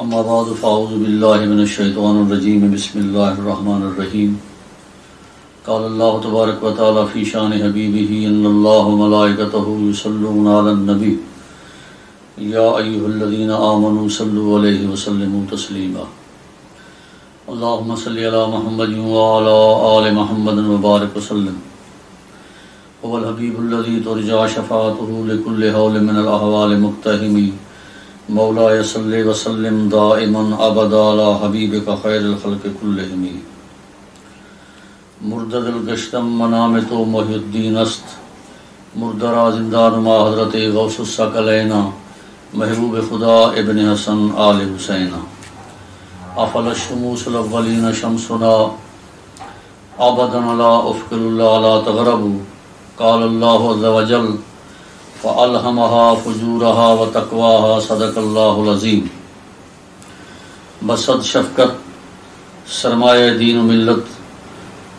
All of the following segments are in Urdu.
اما بعد فاعوذ باللہ من الشیطان الرجیم بسم اللہ الرحمن الرحیم قال اللہ تبارک و تعالی فی شان حبیبہ ان اللہ وملائکتہ یصلون علی النبی یا ایھا الذین آمنوا صلوا علیہ وسلموا تسلیما اللہم صلی علی محمد وعلی آل محمد وبارک وسلم هو الحبیب الذی ترجى شفاعته لكل حول من الاحوال مقتحم مولا صلی وسلم دائما ابدا علی حبیبک خیر الخلق کلہم مردد الگشتم منام تو محی الدین است مردرا زندان ما حضرت غوث الثقلین محبوب خدا ابن حسن آل حسین افل الشموس الاولین شمسنا ابدا علی افق اللہ علی تغرب قال اللہ عز وجل فَأَلْهَمَهَا فُجُورَهَا وَتَقْوَاهَا صدق اللہ العظیم. بسد شفقت سرمایہ دین و ملت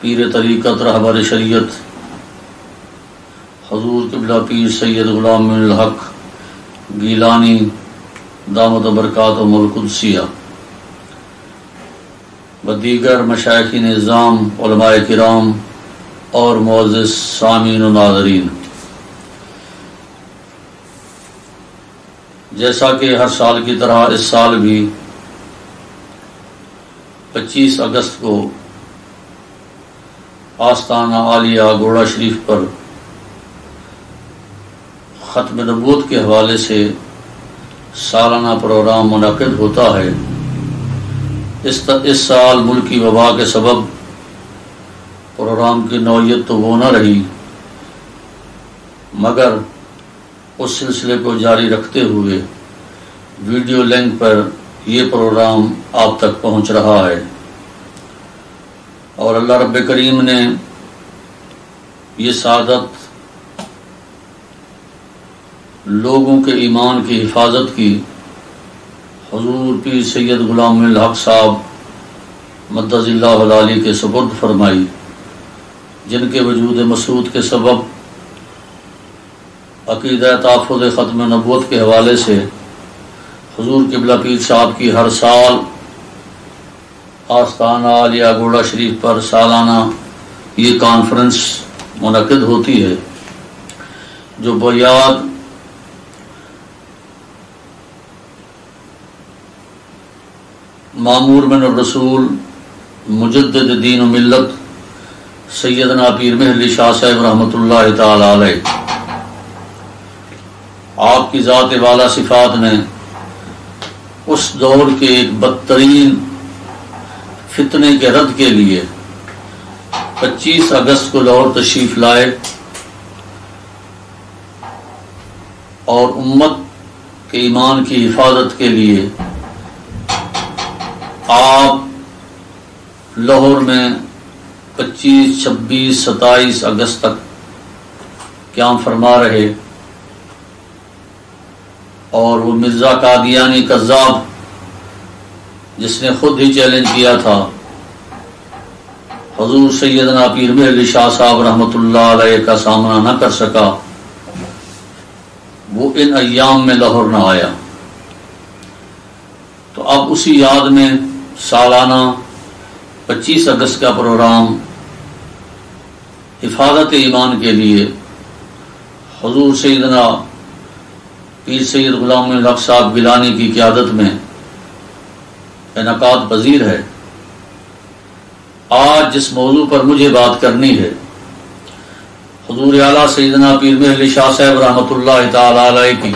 پیر طریقت رہبر شریعت حضور قبلہ پیر سید غلام من الحق گیلانی دامت برکاتہم القدسیہ و دیگر مشائخ نظام علماء کرام اور معزز سامعین و ناظرین، جیسا کہ ہر سال کی طرح اس سال بھی 25 اگست کو آستانہ عالیہ گوڑا شریف پر ختم نبوت کے حوالے سے سالانہ پروگرام منعقد ہوتا ہے. اس سال ملکی وبا کے سبب پروگرام کی نوعیت تو وہ نہ رہی، مگر اس سلسلے کو جاری رکھتے ہوئے ویڈیو لنک پر یہ پروگرام آپ تک پہنچ رہا ہے، اور اللہ رب کریم نے یہ سعادت لوگوں کے ایمان کی حفاظت کی حضور پیر سید غلام الحق صاحب مدد اللہ علی کے سپرد فرمائی، جن کے وجود مسعود کے سبب عقیدہ تحفظ ختم نبوت کے حوالے سے حضور قبلہ پیر صاحب کی ہر سال آستانہ عالیہ گوڑا شریف پر سالانہ یہ کانفرنس منعقد ہوتی ہے، جو بنیاد مامور من الرسول مجدد دین و ملت سیدنا پیر محلی شاہ صاحب رحمۃ اللہ تعالی علیہ، آپ کی ذات والا صفات نے اس دور کے ایک بدترین فتنے کے رد کے لیے 25 اگست کو لاہور تشریف لائے اور امت کے ایمان کی حفاظت کے لیے آپ لاہور میں 25, 26, 27 اگست تک قیام فرما رہے، اور وہ مرزا قادیانی کذاب جس نے خود ہی چیلنج کیا تھا حضور سیدنا پیر محلی شاہ صاحب رحمۃ اللہ علیہ کا سامنا نہ کر سکا، وہ ان ایام میں لاہور نہ آیا. تو اب اسی یاد میں سالانہ 25 اگست کا پروگرام حفاظت ایمان کے لیے حضور سیدنا پیر سید غلام الحق صاحب گیلانی کی قیادت میں انعقاد پذیر ہے. آج جس موضوع پر مجھے بات کرنی ہے، حضور اعلیٰ سیدنا پیر محلی شاہ صاحب رحمۃ اللہ تعالی علیہ کی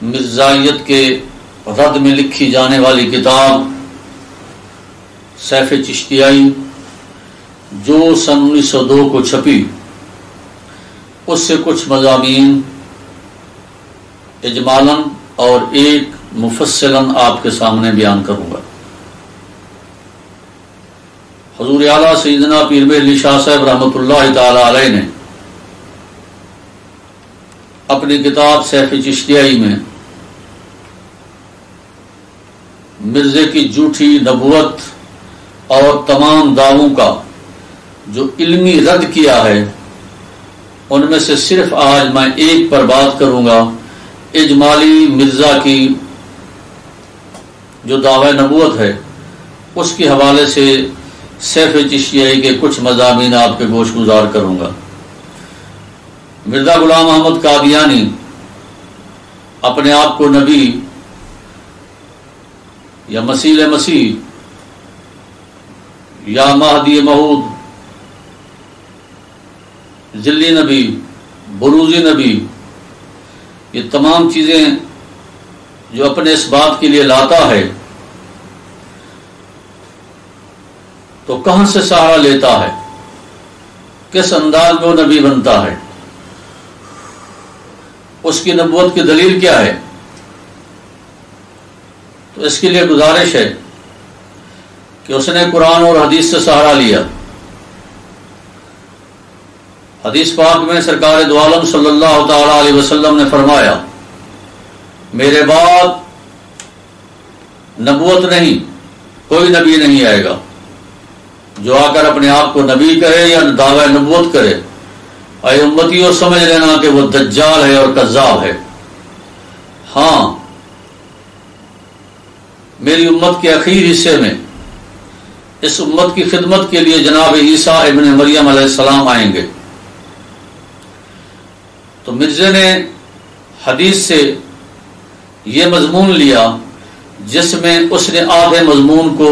مرزائیت کے رد میں لکھی جانے والی کتاب سیف چشتیائی، جو سن 1902 کو چھپی، اس سے کچھ مضامین اجمالاً اور ایک مفصلاً آپ کے سامنے بیان کروں گا. حضور اعلیٰ سیدنا پیر محلی شاہ صاحب رحمۃ اللہ تعالی علیہ نے اپنی کتاب سیف چشتیائی میں مرزے کی جھوٹی نبوت اور تمام دعووں کا جو علمی رد کیا ہے، ان میں سے صرف آج میں ایک پر بات کروں گا، اجمالی مرزا کی جو دعوی نبوت ہے اس کے حوالے سے سیف چشتیائی کے کچھ مضامین آپ کے گوش گزار کروں گا۔ مرزا غلام احمد قادیانی اپنے آپ کو نبی یا مسیح یا مہدی موعود، ذلی نبی، بروزی نبی، یہ تمام چیزیں جو اپنے اس بات کے لیے لاتا ہے تو کہاں سے سہارا لیتا ہے، کس انداز میں وہ نبی بنتا ہے، اس کی نبوت کی دلیل کیا ہے؟ تو اس کے لیے گزارش ہے کہ اس نے قرآن اور حدیث سے سہارا لیا۔ حدیث پاک میں سرکار دو عالم صلی اللہ تعالی علیہ وسلم نے فرمایا، میرے بعد نبوت نہیں، کوئی نبی نہیں آئے گا جو آ کر اپنے آپ کو نبی کہے یا دعوی نبوت کرے، اے امتیوں سمجھ لینا کہ وہ دجال ہے اور کذاب ہے۔ ہاں، میری امت کے اخیر حصے میں اس امت کی خدمت کے لیے جناب عیسیٰ ابن مریم علیہ السلام آئیں گے۔ تو مرزا نے حدیث سے یہ مضمون لیا جس میں اس نے آدھے مضمون کو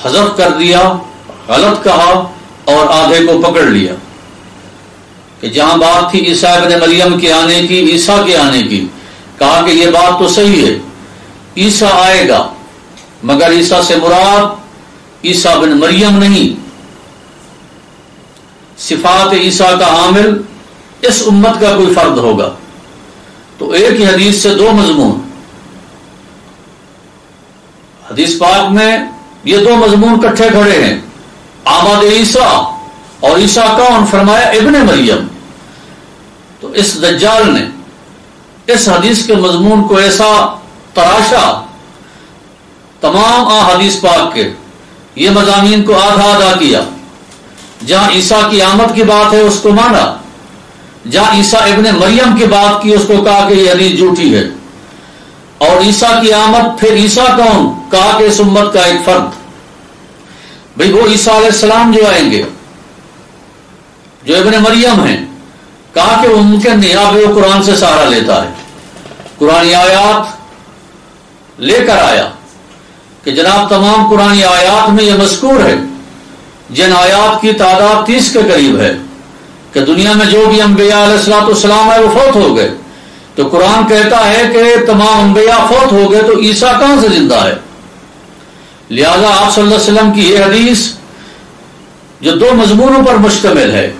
حذف کر دیا، غلط کہا، اور آدھے کو پکڑ لیا کہ جہاں بات تھی عیسیٰ ابن مریم کے آنے کی، عیسیٰ کے آنے کی، کہا کہ یہ بات تو صحیح ہے، عیسیٰ آئے گا، مگر عیسیٰ سے مراد عیسیٰ بن مریم نہیں، صفات عیسیٰ کا حامل اس امت کا کوئی فرد ہوگا۔ تو ایک ہی حدیث سے دو مضمون، حدیث پاک میں یہ دو مضمون کٹھے کھڑے ہیں، آمد عیسیٰ اور عیسیٰ کون؟ فرمایا ابن مریم۔ تو اس دجال نے اس حدیث کے مضمون کو ایسا تراشا، تمام حدیث پاک کے یہ مضامین کو آدھا آدھا کیا، جہاں عیسیٰ کی آمد کی بات ہے اس کو مانا، جہاں عیسیٰ ابن مریم کی بات کی اس کو کہا کہ یہ حدیث جھوٹی ہے، اور عیسیٰ کی آمد پھر عیسیٰ کون؟ کہا کہ اس امت کا ایک فرد، بھئی وہ عیسیٰ علیہ السلام جو آئیں گے جو ابن مریم ہیں، کہا کہ وہ ممکن نہیں، اب وہ قرآن سے سہارا لیتا ہے، قرآن آیات لے کر آیا کہ جناب تمام قرآن آیات میں یہ مذکور ہے، جن آیات کی تعداد 30 کے قریب ہے کہ دنیا میں جو بھی انبیاء علیہ السلام ہے وہ فوت ہو گئے، تو قرآن کہتا ہے کہ تمام انبیاء فوت ہو گئے، تو عیسیٰ کہاں سے زندہ ہے؟ لہذا آپ صلی اللہ علیہ وسلم کی یہ حدیث جو دو مضمونوں پر مشتمل ہے،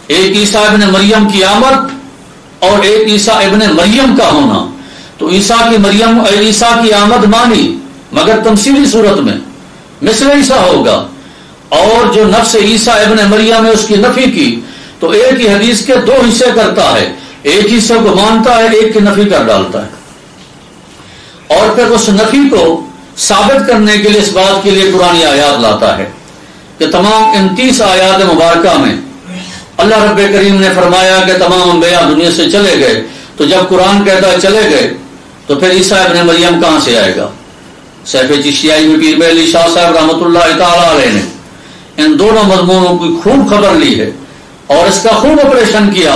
ایک عیسیٰ ابن مریم کی آمد اور ایک عیسیٰ ابن مریم کا ہونا، تو عیسیٰ کی آمد مانی مگر تمثیلی صورت میں مثل عیسیٰ ہوگا، اور جو نفس عیسیٰ ابن مریم ہے اس کی نفی کی، تو ایک ہی حدیث کے دو حصے کرتا ہے، ایک حصے کو مانتا ہے، ایک کی نفی کر ڈالتا ہے، اور پھر اس نفی کو ثابت کرنے کے لیے اس بات کے لیے قرآن آیات لاتا ہے کہ تمام ان 30 آیات مبارکہ میں اللہ رب کریم نے فرمایا کہ تمام انبیاء دنیا سے چلے گئے، تو جب قرآن کہتا ہے چلے گئے تو پھر عیسیٰ ابن مریم کہاں سے آئے گا؟ سیف چشتیائی میں پیر علی شاہ صاحب رحمۃ اللہ تعالی علیہ نے ان دونوں مضمونوں کی خوب خبر لی ہے اور اس کا خوب آپریشن کیا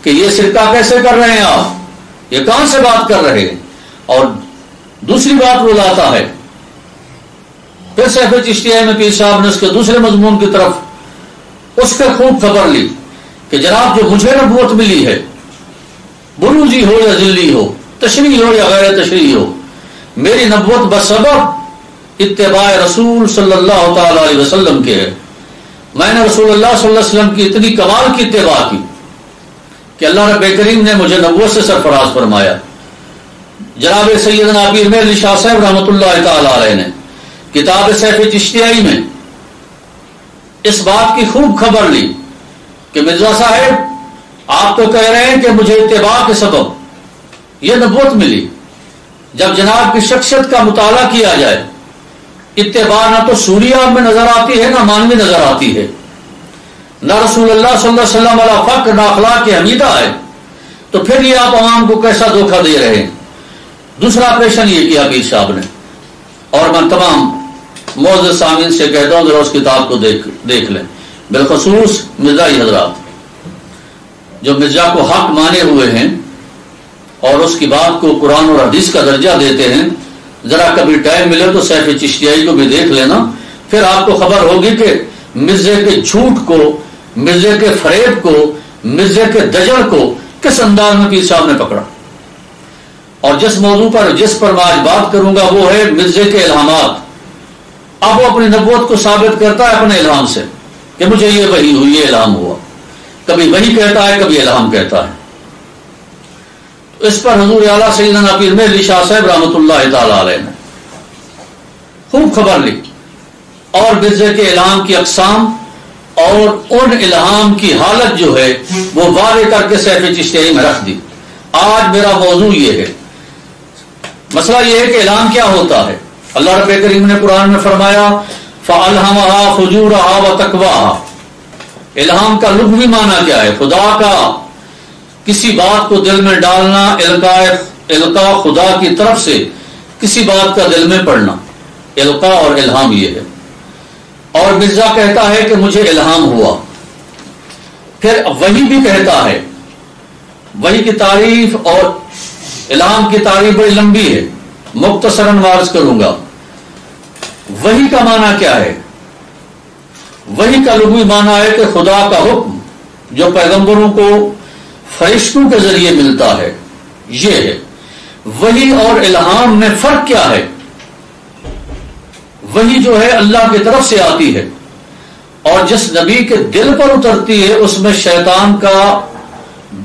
کہ یہ سرقہ کیسے کر رہے ہیں آپ، یہ کہاں سے بات کر رہے ہیں، اور دوسری بات وہ لاتا ہے پھر سیف چشتیائی میں پیر صاحب نے اس کے دوسرے مضمون کی طرف اس کا خوب خبر لی کہ جناب جو مجھے نبوت ملی ہے، بروزی ہو یا ذلی ہو، تشریح ہو یا غیر تشریح ہو، میری نبوت بسبب اتباع رسول صلی اللہ تعالی علیہ وسلم کے ہے۔ میں نے رسول اللہ صلی اللہ علیہ وسلم کی اتنی کمال کی اتباع کی کہ اللہ رب کریم نے مجھے نبوت سے سرفراز فرمایا۔ جناب سیدنا پیر علی شاہ صاحب رحمۃ اللہ تعالی علیہ نے کتاب سیف چشتیائی میں اس بات کی خوب خبر لی کہ مرزا صاحب آپ تو کہہ رہے ہیں کہ مجھے اتباع کے سبب یہ نبوت ملی، جب جناب کی شخصیت کا مطالعہ کیا جائے، اتباع نہ تو سوریہ میں نظر آتی ہے نہ مانوی نظر آتی ہے، نہ رسول اللہ صلی اللہ علیہ وسلم والا فقر نہ اخلاق حمیدہ ہے، تو پھر یہ آپ عوام کو کیسا دھوکہ دے رہے ہیں؟ دوسرا آپریشن یہ کیا پیر صاحب نے اور میں تمام معزز سامعین سے کہتا ہوں ذرا اس کتاب کو دیکھ لیں، بالخصوص مرزائی حضرات جو مرزا کو حق مانے ہوئے ہیں اور اس کی بات کو قرآن اور حدیث کا درجہ دیتے ہیں، ذرا کبھی ٹائم ملے تو سیف چشتیائی کو بھی دیکھ لینا، پھر آپ کو خبر ہوگی کہ مرزے کے جھوٹ کو، مرزے کے فریب کو، مرزے کے دجل کو کس انداز میں پیر صاحب نے پکڑا۔ اور جس موضوع پر جس پر میں آج بات کروں گا وہ ہے مرزے کے الہامات۔ اب وہ اپنی نبوت کو ثابت کرتا ہے اپنے الہام سے کہ مجھے یہ وحی ہوئی، یہ الہام ہوا، کبھی وحی کہتا ہے کبھی الہام کہتا ہے۔ تو اس پر حضور اعلیٰ سیدنا پیر مہر شاہ صاحب رحمۃ اللہ تعالی علیہ نے خوب خبر لی اور مرزے کے الہام کی اقسام اور ان الہام کی حالت جو ہے وہ واضح کر کے سیف چشتیائی میں رکھ دی۔ آج میرا موضوع یہ ہے، مسئلہ یہ ہے کہ الہام کیا ہوتا ہے۔ اللہ رب کریم نے قرآن میں فرمایا فَأَلْهَمَهَا فُجُورَهَا وَتَقْوَاهَا۔ الہام کا لغوی معنی کیا ہے؟ خدا کا کسی بات کو دل میں ڈالنا، القاء خدا کی طرف سے کسی بات کا دل میں پڑنا، القاء اور الہام یہ ہے۔ اور مرزا کہتا ہے کہ مجھے الہام ہوا، پھر وحی بھی کہتا ہے۔ وحی کی تعریف اور الہام کی تعریف بڑی لمبی ہے، مختصراً عرض کروں گا۔ وحی کا معنی کیا ہے؟ وحی کا لغوی معنی ہے کہ خدا کا حکم جو پیغمبروں کو فرشتوں کے ذریعے ملتا ہے، یہ ہے۔ وحی اور الہام میں فرق کیا ہے؟ وحی جو ہے اللہ کی طرف سے آتی ہے اور جس نبی کے دل پر اترتی ہے اس میں شیطان کا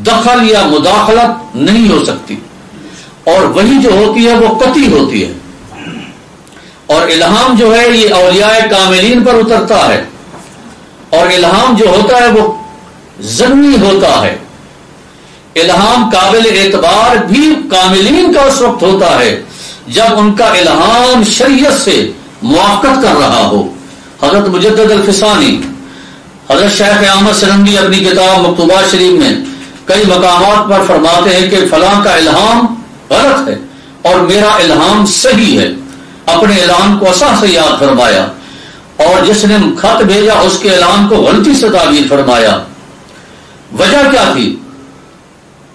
دخل یا مداخلت نہیں ہو سکتی، اور وحی جو ہوتی ہے وہ قطعی ہوتی ہے۔ اور الہام جو ہے یہ اولیاء کاملین پر اترتا ہے، اور الہام جو ہوتا ہے وہ ضمنی ہوتا ہے۔ الہام قابل اعتبار بھی کاملین کا اس وقت ہوتا ہے جب ان کا الہام شریعت سے موافقت کر رہا ہو۔ حضرت مجدد الفسانی، حضرت شیخ احمد سرندی اپنی کتاب مکتوبات شریف میں کئی مقامات پر فرماتے ہیں کہ فلاں کا الہام غلط ہے اور میرا الہام صحیح ہے۔ اپنے الہام کو اصح سے یاد فرمایا، اور جس نے خط بھیجا اس کے الہام کو غلطی سے تعبیر فرمایا۔ وجہ کیا تھی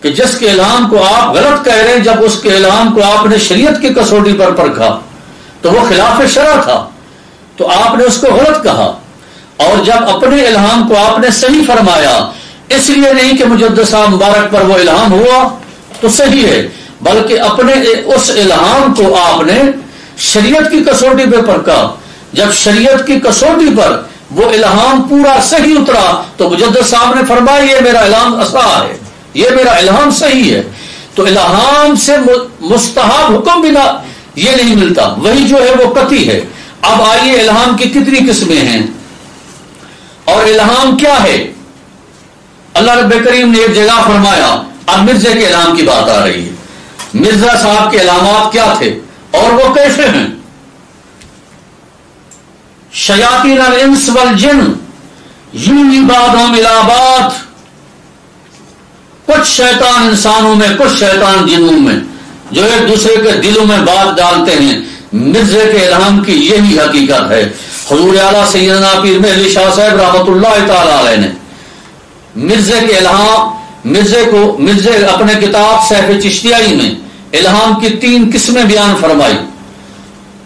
کہ جس کے الہام کو آپ غلط کہہ رہے ہیں، جب اس کے الہام کو آپ نے شریعت کی کسوٹی پر پرکھا تو وہ خلاف شرع تھا، تو آپ نے اس کو غلط کہا۔ اور جب اپنے الہام کو آپ نے صحیح فرمایا، اس لیے نہیں کہ مجدد صاحب مبارک پر وہ الہام ہوا تو صحیح ہے، بلکہ اپنے اس الہام کو آپ نے شریعت کی کسوٹی پہ پرکھا۔ جب شریعت کی کسوٹی پر وہ الہام پورا صحیح اترا تو مجدد صاحب نے فرمایا یہ میرا الہام اصح ہے، یہ میرا الہام صحیح ہے۔ تو الہام سے مستحب حکم بنا یہ نہیں ملتا، وہی جو ہے وہ قطعی ہے۔ اب آئیے الہام کی کتنی قسمیں ہیں اور الہام کیا ہے۔ اللہ رب کریم نے ایک جگہ فرمایا، اب مرزا کے الہام کی بات آ رہی ہے۔ مرزا صاحب کے علامات کیا تھے اور وہ کیسے ہیں؟ شیاطین الانس والجن یوحی بعضهم الی بعض، کچھ شیطان انسانوں میں کچھ شیطان جنوں میں جو ایک دوسرے کے دلوں میں بات ڈالتے ہیں۔ مرزا کے الہام کی یہی حقیقت ہے۔ حضور اعلیٰ سیدنا پیر مہر شاہ صاحب رحمۃ اللہ تعالی علیہ نے مرزا کے الہام، مرزا اپنے کتاب سیف چشتیائی میں الہام کی 3 قسمیں بیان فرمائی،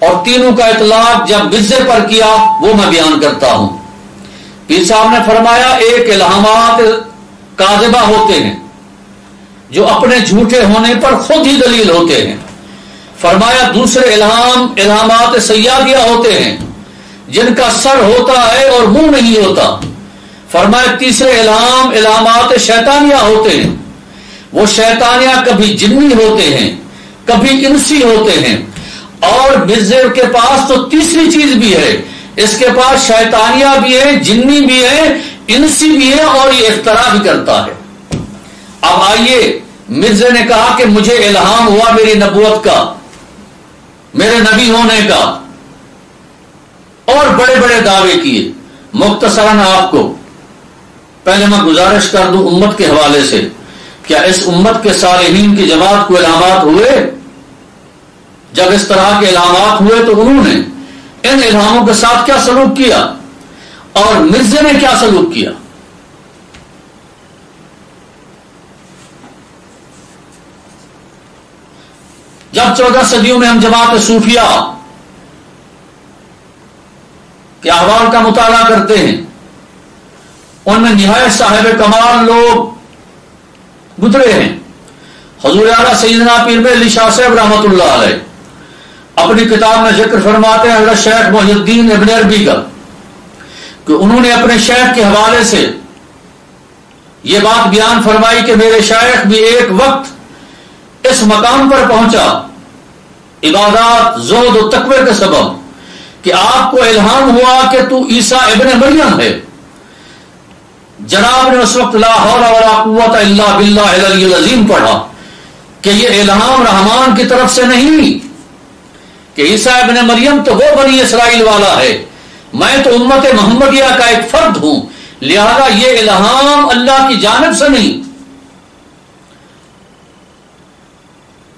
اور تینوں کا اطلاق جب مرزا پر کیا وہ میں بیان کرتا ہوں۔ پیر صاحب نے فرمایا ایک الہامات کاذبہ ہوتے ہیں جو اپنے جھوٹے ہونے پر خود ہی دلیل ہوتے ہیں۔ فرمایا دوسرے الہامات سیادیہ ہوتے ہیں جن کا سر ہوتا ہے اور منہ نہیں ہوتا۔ فرمایا تیسرے الہامات شیطانیہ ہوتے ہیں، وہ شیطانیہ کبھی جنی ہوتے ہیں کبھی انسی ہوتے ہیں۔ اور مرزا کے پاس تو تیسری چیز بھی ہے، اس کے پاس شیطانیہ بھی ہے، جنی بھی ہے، انسی بھی ہے، اور یہ افترا بھی کرتا ہے۔ اب آئیے، مرزا نے کہا کہ مجھے الہام ہوا میری نبوت کا، میرے نبی ہونے کا، اور بڑے بڑے دعوے کیے۔ مختصراً آپ کو پہلے میں گزارش کر دوں امت کے حوالے سے، کیا اس امت کے صالحین کی جماعت کو الہامات ہوئے؟ جب اس طرح کے الہامات ہوئے تو انہوں نے ان الہاموں کے ساتھ کیا سلوک کیا اور مرزا نے کیا سلوک کیا؟ جب 14 صدیوں میں ہم جماعت صوفیہ کے احوال کا مطالعہ کرتے ہیں، ان میں نہایت صاحب کمال لوگ گزرے ہیں۔ حضور اعلیٰ سیدنا پیر میں علی شاہ صاحب رحمۃ اللہ علیہ اپنی کتاب میں ذکر فرماتے ہیں حضرت شیخ محی الدین ابن عربی کا، کہ انہوں نے اپنے شیخ کے حوالے سے یہ بات بیان فرمائی کہ میرے شیخ بھی ایک وقت اس مقام پر پہنچا عبادات، زہد و تقوی کے سبب کہ آپ کو الہام ہوا کہ تو عیسیٰ ابن مریم ہے۔ جناب نے اس وقت لا حول ولا قوت الا باللہ العلی العظیم پڑھا کہ یہ الہام رحمان کی طرف سے نہیں، کہ عیسیٰ ابن مریم تو وہ بنی اسرائیل والا ہے، میں تو امت محمدیہ کا ایک فرد ہوں، لہذا یہ الہام اللہ کی جانب سے نہیں۔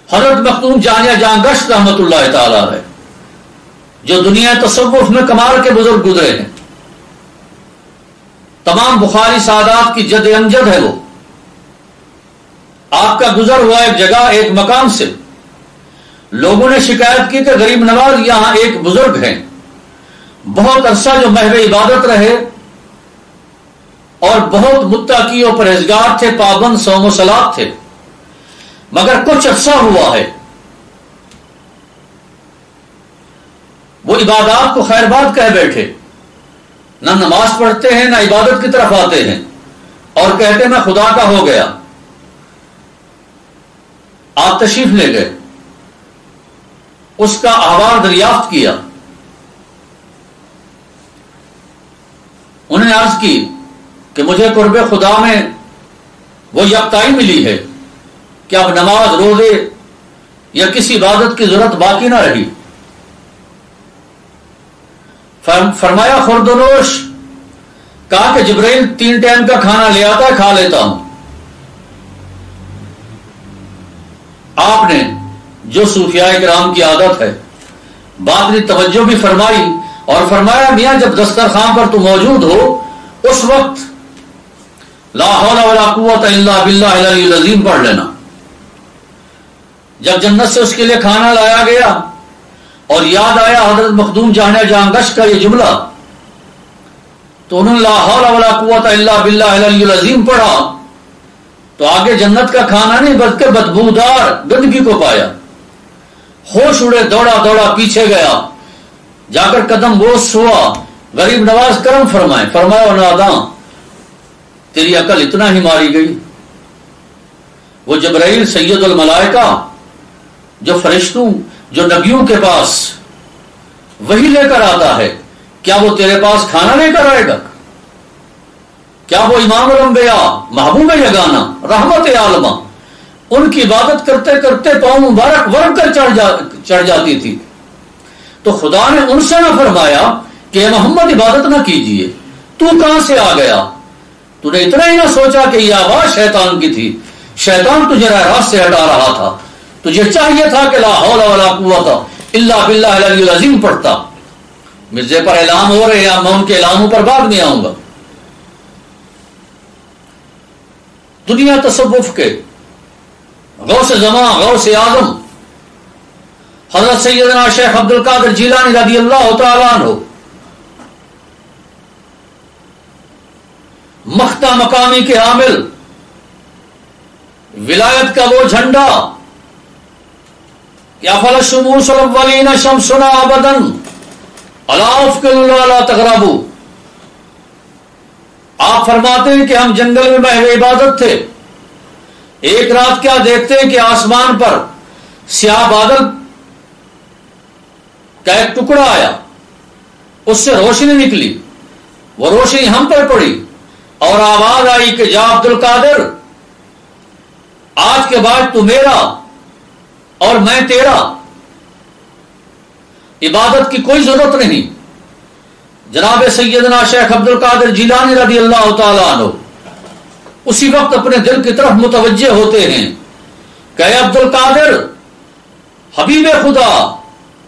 حضرت مخدوم جامعہ جہاں گشت رحمت اللہ تعالی ہے، جو دنیا تصوف میں کمال کے بزرگ گزرے ہیں، تمام بخاری سادات کی جد امجد ہے، وہ آپ کا گزر ہوا ایک جگہ ایک مقام سے لوگوں نے شکایت کی کہ غریب نواز یہاں ایک بزرگ ہیں، بہت عرصہ جو محو عبادت رہے اور بہت متقی و پرہیزگار تھے، پابند صوم و صلات تھے، مگر کچھ عرصہ ہوا ہے وہ عبادات کو خیر بات کہہ بیٹھے، نہ نماز پڑھتے ہیں نہ عبادت کی طرف آتے ہیں، اور کہتے میں خدا کا ہو گیا۔ آپ تشریف لے گئے، اس کا احوال دریافت کیا، انہیں عرض کی کہ مجھے قرب خدا میں وہ یکتائی ملی ہے کہ اب نماز، روزے یا کسی عبادت کی ضرورت باقی نہ رہی۔ فرمایا خوردنوش، کہا کہ جبرائیل 3 ٹائم کا کھانا لے آتا ہے، کھا لیتا ہوں۔ آپ نے جو صوفیاء کرام کی عادت ہے باطنی توجہ بھی فرمائی اور فرمایا میاں جب دسترخوان پر تو موجود ہو اس وقت لا حول ولا قوت الا باللہ العلی العظیم پڑھ لینا۔ جب جنت سے اس کے لیے کھانا لایا گیا اور یاد آیا حضرت مخدوم جہاں گشت کا یہ جملہ، تو انہوں نے لا حول ولا قوت الا باللہ العلی العظیم پڑھا، تو آگے جنت کا کھانا نہیں بلکہ بدبودار گندگی کو پایا۔ ہوش اڑے، دوڑا دوڑا پیچھے گیا، جا کر قدم بوس ہوا، غریب نواز کرم فرمائے، فرمایا ناداں تیری عقل اتنا ہی ماری گئی۔ وہ جبرائیل سید الملائکہ جو فرشتوں جو نبیوں کے پاس وہی لے کر آتا ہے، کیا وہ تیرے پاس کھانا لے کر آئے گا؟ کیا وہ امام الانبیاء، محبوب یگانہ، رحمت عالمہ، ان کی عبادت کرتے کرتے پاؤں مبارک ورم کر چڑھ جاتی تھی، تو خدا نے ان سے نہ فرمایا کہ محمد عبادت نہ کیجیے، تو کہاں سے آ گیا؟ تو نے اتنا ہی نہ سوچا کہ یہ آواز شیطان کی تھی، شیطان تجھے راہ راست سے ہٹا رہا تھا، تجھے چاہیے تھا کہ لا حول ولا قوت الا باللہ العلی العظیم پڑھتا۔ مرزے پر اعلان ہو رہے ہیں، میں ان کے اعلانوں پر بعد میں آؤں گا۔ دنیا تصوف کے غوث زمان، غوث اعظم حضرت سیدنا شیخ عبد القادر جیلانی رضی اللہ تعالیٰ عنہ، مختہ مقامی کے حامل، ولایت کا وہ جھنڈا کہ افل الشموس الاولین شمسنا ابدا الا افکل ولا تغربوا۔ آپ فرماتے ہیں کہ ہم جنگل میں محو عبادت تھے، ایک رات کیا دیکھتے ہیں کہ آسمان پر سیاہ بادل کا ایک ٹکڑا آیا، اس سے روشنی نکلی، وہ روشنی ہم پر پڑی اور آواز آئی کہ جا عبد القادر، آج کے بعد تو میرا اور میں تیرا، عبادت کی کوئی ضرورت نہیں۔ جناب سیدنا شیخ عبد القادر جیلانی رضی اللہ تعالیٰ عنہ اسی وقت اپنے دل کی طرف متوجہ ہوتے ہیں کہ اے عبد القادر، حبیب خدا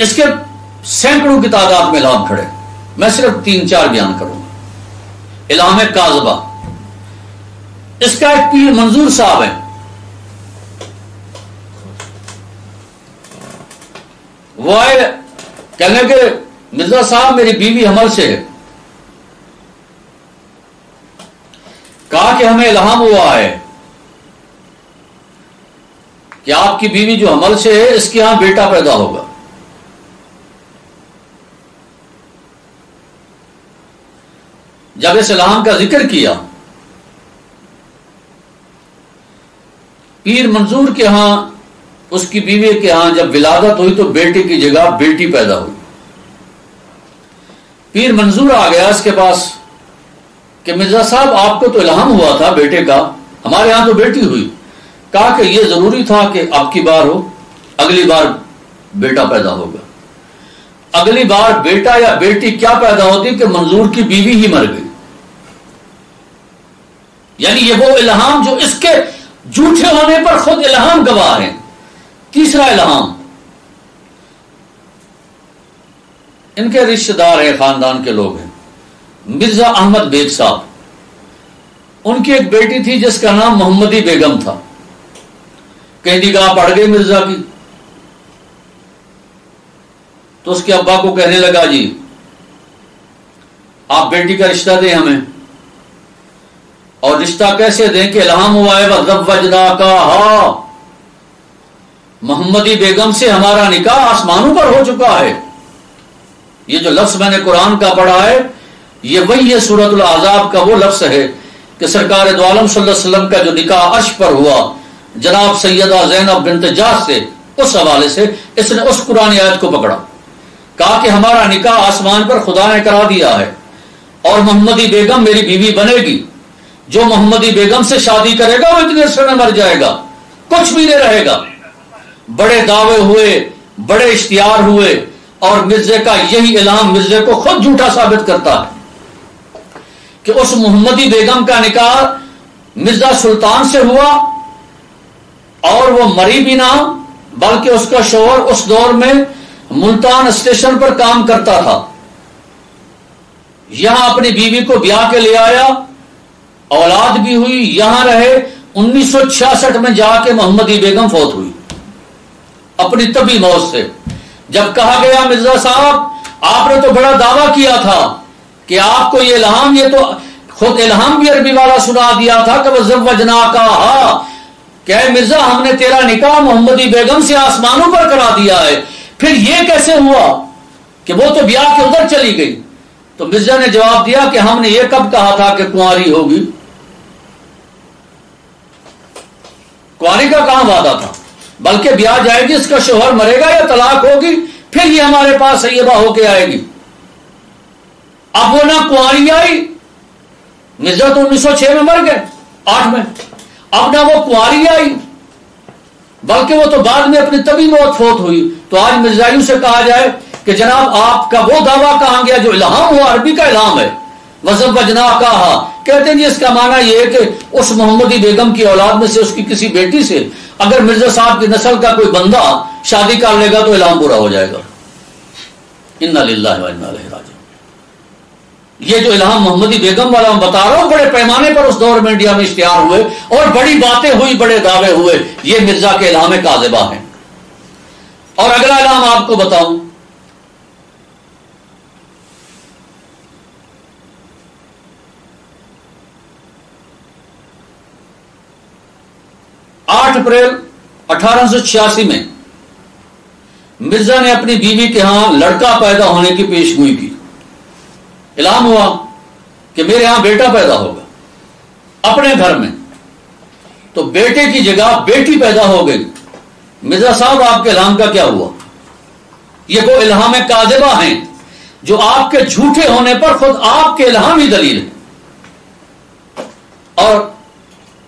اس کے سینکڑوں کی تعداد میں الہام کھڑے، میں صرف 3-4 بیان کروں گا۔ الہام کاذبہ، اس کا ایک پیر منظور صاحب ہے، وہ آئے کہنے کہ مرزا صاحب میری بیوی حمل سے ہے، کہا کہ ہمیں الہام ہوا ہے کہ آپ کی بیوی جو حمل سے ہے اس کے ہاں بیٹا پیدا ہوگا۔ جب اس الہام کا ذکر کیا، پیر منظور کے ہاں اس کی بیوی کے ہاں جب ولادت ہوئی تو بیٹے کی جگہ بیٹی پیدا ہوئی۔ پیر منظور آ گیا اس کے پاس کہ مرزا صاحب آپ کو تو الہام ہوا تھا بیٹے کا، ہمارے ہاں تو بیٹی ہوئی۔ کہا کہ یہ ضروری تھا کہ اب کی بار ہو، اگلی بار بیٹا پیدا ہوگا۔ اگلی بار بیٹا یا بیٹی کیا پیدا ہوتی کہ منظور کی بیوی ہی مر گئی۔ یعنی یہ وہ الہام جو اس کے جھوٹے ہونے پر خود الہام گواہ ہیں۔ تیسرا الہام، ان کے رشتہ دار ہیں، خاندان کے لوگ ہیں، مرزا احمد بیگ صاحب، ان کی ایک بیٹی تھی جس کا نام محمدی بیگم تھا، کہیں نگاہ پڑ گئی مرزا کی تو اس کے ابا کو کہنے لگا جی آپ بیٹی کا رشتہ دیں ہمیں، اور رشتہ کیسے دیں کہ الہام ہوا ہے وَزَوَّجْنَاكَهَا، محمدی بیگم سے ہمارا نکاح آسمانوں پر ہو چکا ہے۔ یہ جو لفظ میں نے قرآن کا پڑھا ہے یہ وہی ہے، سورۃ الاحزاب کا وہ لفظ ہے کہ سرکار دو عالم صلی اللہ علیہ وسلم کا جو نکاح عرش پر ہوا جناب سیدہ زینب بنت جاش سے، اس حوالے سے اس نے اس قرآن آیت کو پکڑا، کہا کہ ہمارا نکاح آسمان پر خدا نے کرا دیا ہے اور محمدی بیگم میری بیوی بنے گی۔ جو محمدی بیگم سے شادی کرے گا وہ اتنے عرصے میں مر جائے گا، کچھ بھی نہیں رہے گا۔ بڑے دعوے ہوئے، بڑے اشتہار ہوئے، اور مرزے کا یہی الہام مرزے کو خود جھوٹا ثابت کرتا ہے کہ اس محمدی بیگم کا نکاح مرزا سلطان سے ہوا اور وہ مری بھی نہ، بلکہ اس کا شوہر اس دور میں ملتان اسٹیشن پر کام کرتا تھا، یہاں اپنی بیوی کو بیاہ کے لے آیا، اولاد بھی ہوئی، یہاں رہے۔ 1966 میں جا کے محمدی بیگم فوت ہوئی اپنی طبی موت سے۔ جب کہا گیا مرزا صاحب آپ نے تو بڑا دعویٰ کیا تھا کہ آپ کو یہ الہام، یہ تو خود الہام بھی عربی والا سنا دیا تھا کہ وَزَوَّجْنَاكَهَا، کہ اے مرزا ہم نے تیرا نکاح محمدی بیگم سے آسمانوں پر کرا دیا ہے، پھر یہ کیسے ہوا کہ وہ تو بیاہ کے ادھر چلی گئی؟ تو مرزا نے جواب دیا کہ ہم نے یہ کب کہا تھا کہ کنواری ہوگی؟ کنواری کا کہاں وعدہ تھا، بلکہ بیاہ جائے گی، اس کا شوہر مرے گا یا طلاق ہوگی، پھر یہ ہمارے پاس سیبہ ہو کے آئے گی۔ اب وہ نہ کنواری آئی، مرزا تو 1906 میں مر گئے، 8 میں، اب نہ وہ کنواری آئی بلکہ وہ تو بعد میں اپنی طبی موت فوت ہوئی۔ تو آج مرزائیوں سے کہا جائے کہ جناب آپ کا وہ دعویٰ کہاں گیا جو الہام ہوا، عربی کا الہام ہے وَزَوَّجْنَاكَهَا، کہتے ہیں جی اس کا معنی یہ ہے کہ اس محمدی بیگم کی اولاد میں سے اس کی کسی بیٹی سے اگر مرزا صاحب کی نسل کا کوئی بندہ شادی کر لے گا تو الہام پورا ہو جائے گا۔ اِنَّا لِلَّهِ وَإِنَّا إِلَيْهِ راجعون۔ یہ جو الہام محمدی بیگم والا میں بتا رہا ہوں، بڑے پیمانے پر اس دور میں انڈیا میں اشتہار ہوئے اور بڑی باتیں ہوئی، بڑے دعوے ہوئے، یہ مرزا کے الہام کاذبہ ہیں۔ اور اگلا الہام آپ کو بتاؤں، اپریل 1886 میں مرزا نے اپنی بیوی کے ہاں لڑکا پیدا ہونے کی پیش گوئی کی۔ الہام ہوا کہ میرے ہاں بیٹا پیدا ہوگا اپنے گھر میں، تو بیٹے کی جگہ بیٹی پیدا ہو گئی۔ مرزا صاحب آپ کے الہام کا کیا ہوا؟ یہ وہ الہام کاذبہ ہیں جو آپ کے جھوٹے ہونے پر خود آپ کے الہام ہی دلیل ہے۔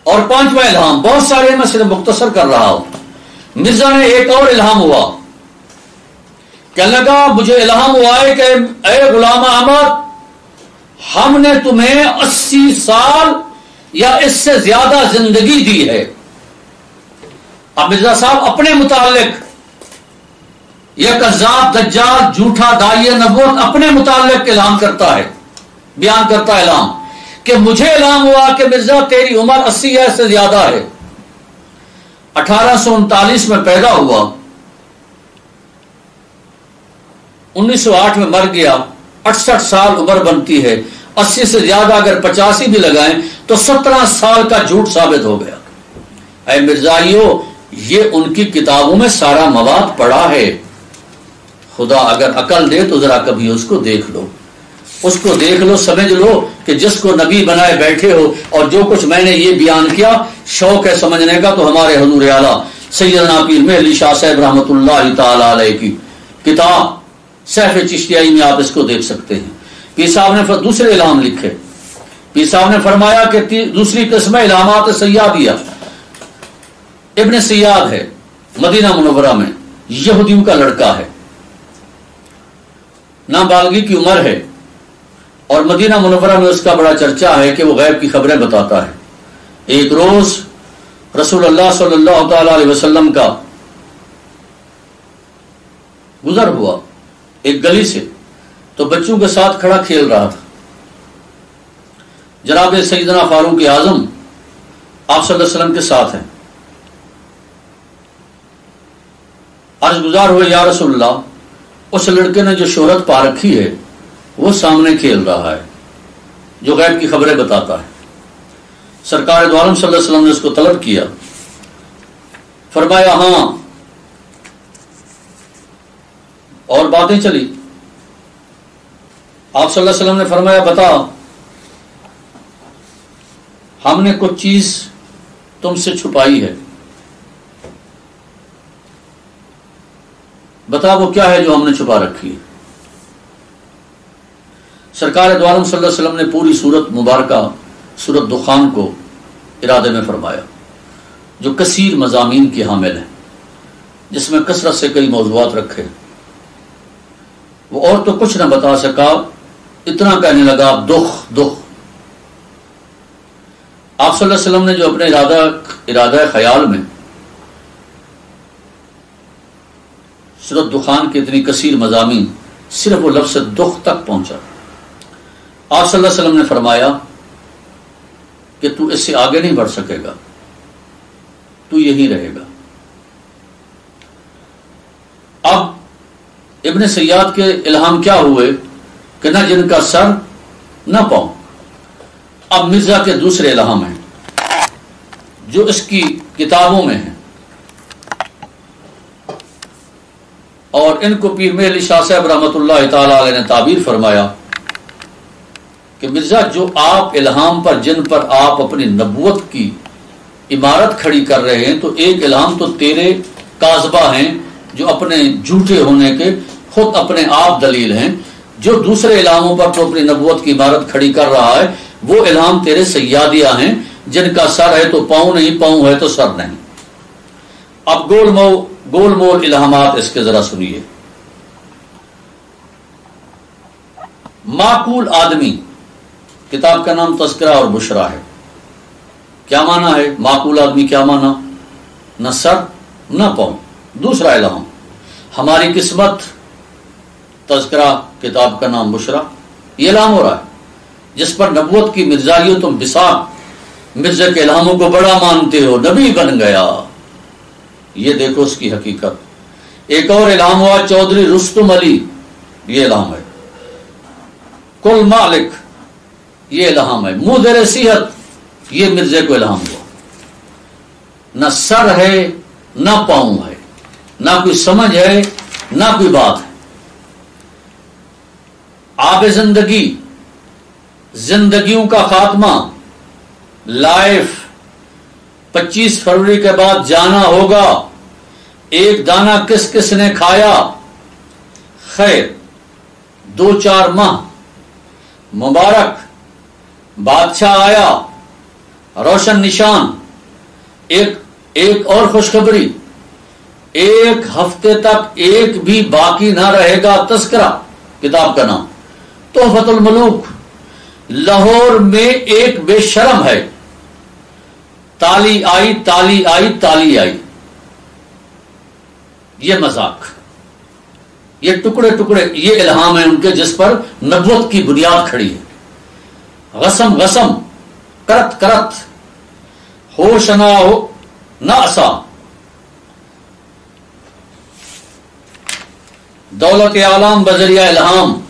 اور 5واں الہام، بہت سارے میں صرف مختصر کر رہا ہوں۔ مرزا نے ایک اور الہام ہوا، کہنے لگا مجھے الہام ہوا ہے کہ اے غلام احمد ہم نے تمہیں 80 سال یا اس سے زیادہ زندگی دی ہے۔ اب مرزا صاحب اپنے متعلق یہ کذاب دجال جھوٹا داعی نبوت اپنے متعلق اعلان کرتا ہے، بیان کرتا ہے اعلان کہ مجھے اعلان ہوا کہ مرزا تیری عمر 80 سے زیادہ ہے۔ 1839 میں پیدا ہوا، 1908 میں مر گیا، 68 سال عمر بنتی ہے، 80 سے زیادہ اگر 85 بھی لگائیں تو 17 سال کا جھوٹ ثابت ہو گیا۔ اے مرزائیو، یہ ان کی کتابوں میں سارا مواد پڑا ہے۔ خدا اگر عقل دے تو ذرا کبھی اس کو دیکھ لو، اس کو دیکھ لو، سمجھ لو کہ جس کو نبی بنائے بیٹھے ہو، اور جو کچھ میں نے یہ بیان کیا شوق ہے سمجھنے کا تو ہمارے حضور اعلیٰ سیدنا پیر مہر علی شاہ صاحب رحمۃ اللہ تعالی علیہ کی کتاب سیف چشتیائی میں آپ اس کو دیکھ سکتے ہیں۔ پیر صاحب نے دوسرے الہام لکھے، پیر صاحب نے فرمایا کہ دوسری قسم الہامات سیادیہ، ابن سیاد ہے، مدینہ منورہ میں، یہودیوں کا لڑکا ہے، نابالغی کی عمر ہے، اور مدینہ منورہ میں اس کا بڑا چرچا ہے کہ وہ غیب کی خبریں بتاتا ہے۔ ایک روز رسول اللہ صلی اللہ تعالی علیہ وسلم کا گزر ہوا ایک گلی سے، تو بچوں کے ساتھ کھڑا کھیل رہا تھا۔ جناب سیدنا فاروق اعظم آپ صلی اللہ علیہ وسلم کے ساتھ ہیں۔ عرض گزار ہوئے یا رسول اللہ، اس لڑکے نے جو شہرت پا رکھی ہے وہ سامنے کھیل رہا ہے، جو غیب کی خبریں بتاتا ہے۔ سرکار دو عالم صلی اللہ علیہ وسلم نے اس کو طلب کیا، فرمایا ہاں، اور باتیں چلی۔ آپ صلی اللہ علیہ وسلم نے فرمایا بتا، ہم نے کچھ چیز تم سے چھپائی ہے، بتا وہ کیا ہے جو ہم نے چھپا رکھی ہے۔ سرکار دو عالم صلی اللہ علیہ وسلم نے پوری سورت مبارکہ سورت دخان کو ارادے میں فرمایا، جو کثیر مضامین کی حامل ہے، جس میں کثرت سے کئی موضوعات رکھے۔ وہ اور تو کچھ نہ بتا سکا، اتنا کہنے لگا دکھ دکھ۔ آپ صلی اللہ علیہ وسلم نے جو اپنے ارادہ خیال میں سورت دخان کے اتنی کثیر مضامین، صرف وہ لفظ دکھ تک پہنچا۔ آپ صلی اللہ علیہ وسلم نے فرمایا کہ تو اس سے آگے نہیں بڑھ سکے گا، تو یہی رہے گا۔ اب ابن سیاد کے الہام کیا ہوئے کہ نہ جن کا سر نہ پاؤں۔ اب مرزا کے دوسرے الہام ہیں جو اس کی کتابوں میں ہیں، اور ان کو پیر مہر علی شاہ صاحب رحمۃ اللہ تعالی علیہ نے تعبیر فرمایا کہ مرزا جو آپ الہام پر، جن پر آپ اپنی نبوت کی عمارت کھڑی کر رہے ہیں، تو ایک الہام تو تیرے کاذبہ ہیں جو اپنے جھوٹے ہونے کے خود اپنے آپ دلیل ہیں، جو دوسرے الہاموں پر تو اپنی نبوت کی عمارت کھڑی کر رہا ہے وہ الہام تیرے سیادیہ ہیں، جن کا سر ہے تو پاؤں نہیں، پاؤں ہے تو سر نہیں۔ اب گول مول الہامات اس کے ذرا سنیے۔ معقول آدمی، کتاب کا نام تذکرہ اور بشرا ہے۔ کیا معنی ہے معقول آدمی؟ کیا معنی؟ نہ سر نہ پاؤں۔ دوسرا الہام ہماری قسمت، تذکرہ کتاب کا نام بشرا، یہ الہام ہو رہا ہے جس پر نبوت کی مرزائیو تم بساط مرزا کے الہاموں کو بڑا مانتے ہو، نبی بن گیا، یہ دیکھو اس کی حقیقت۔ ایک اور الہام ہوا چودھری رستم علی، یہ الہام ہے۔ کل مالک، یہ الہام ہے۔ مدر صحت، یہ مرزے کو الہام ہوا۔ نہ سر ہے نہ پاؤں ہے، نہ کوئی سمجھ ہے نہ کوئی بات ہے۔ آب زندگی، زندگیوں کا خاتمہ، لائف، 25 فروری کے بعد جانا ہوگا، ایک دانہ کس کس نے کھایا، خیر 2-4 ماہ مبارک، بادشاہ آیا، روشن نشان، ایک اور خوشخبری، 1 ہفتے تک ایک بھی باقی نہ رہے گا۔ تذکرہ کتاب کا نام، تحفۃ الملوک، لاہور میں ایک بے شرم ہے، تالی آئی تالی آئی تالی آئی، یہ مذاق، یہ ٹکڑے ٹکڑے یہ الہام ہے ان کے جس پر نبوت کی بنیاد کھڑی ہے. غسم غسم، کرت کرت، ہوش نہ ہو نہ اسا، دولت عالم بذریعہ الہام.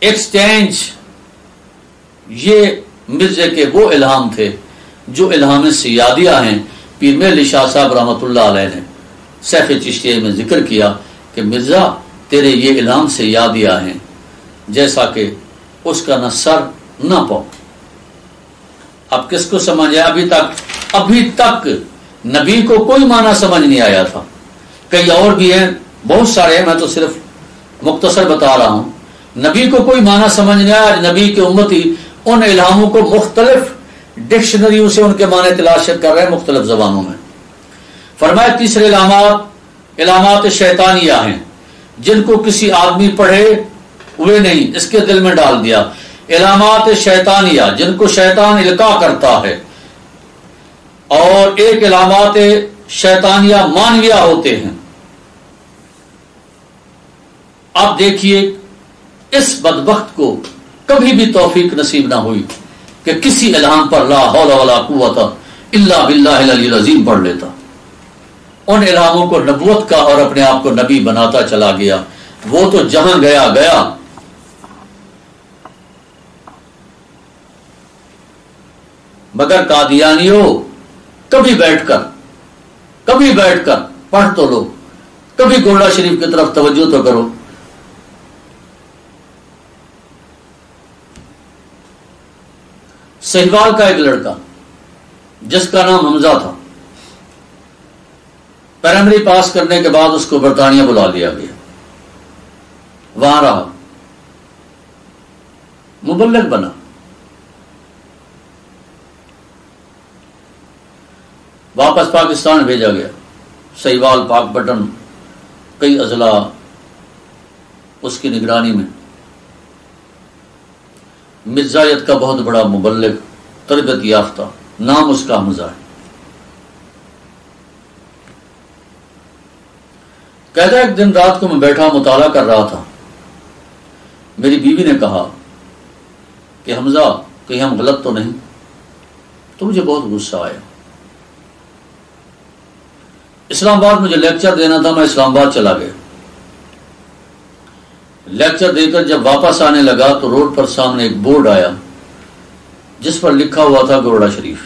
ایکسچینج، یہ مرزے کے وہ الہام تھے جو الہام سیادیہ ہیں. پیر محمد علی شاہ صاحب رحمۃ اللہ علیہ نے سیف چشتیہ میں ذکر کیا کہ مرزا تیرے یہ الہام سیادیہ ہیں جیسا کہ اس کا نہ سر نہ پاؤں. اب کس کو سمجھ ہے؟ ابھی تک نبی کو کوئی معنی سمجھ نہیں آیا تھا. کئی اور بھی ہیں، بہت سارے ہیں، میں تو صرف مختصر بتا رہا ہوں. نبی کو کوئی معنی سمجھ نہیں آیا. آج نبی کے امتی ان الہاموں کو مختلف ڈکشنریوں سے ان کے معنی تلاش کر رہے ہیں مختلف زبانوں میں. فرمایا تیسرے علامات شیطانیہ ہیں جن کو کسی آدمی پڑھے ہوئے نہیں، اس کے دل میں ڈال دیا. علامات شیطانیہ جن کو شیطان القاء کرتا ہے، اور ایک علامات شیطانیہ مانویہ ہوتے ہیں. اب دیکھیے اس بدبخت کو کبھی بھی توفیق نصیب نہ ہوئی کہ کسی الہام پر لا حول ولا قوت الا باللہ العلی العظیم پڑھ لیتا. ان الہاموں کو نبوت کا اور اپنے آپ کو نبی بناتا چلا گیا. وہ تو جہاں گیا گیا. مگر قادیانیوں کبھی بیٹھ کر پڑھ تو لو، کبھی گولڑا شریف کی طرف توجہ تو کرو. سہیوال کا ایک لڑکا جس کا نام حمزہ تھا، پرائمری پاس کرنے کے بعد اس کو برطانیہ بلا لیا گیا. وہاں رہا، مبلغ بنا. واپس پاکستان بھیجا گیا. سہیوال، پاک پٹن، کئی اضلاع اس کی نگرانی میں. مرزایت کا بہت بڑا مبلغ، تربیت یافتہ، نام اس کا حمزہ ہے. کہتا ہے ایک دن رات کو میں بیٹھا مطالعہ کر رہا تھا. میری بیوی نے کہا کہ حمزہ کہیں ہم غلط تو نہیں؟ تو مجھے بہت غصہ آیا. اسلام آباد مجھے لیکچر دینا تھا، میں اسلام آباد چلا گیا. لیکچر دے کر جب واپس آنے لگا تو روڈ پر سامنے ایک بورڈ آیا جس پر لکھا ہوا تھا گولڑا شریف.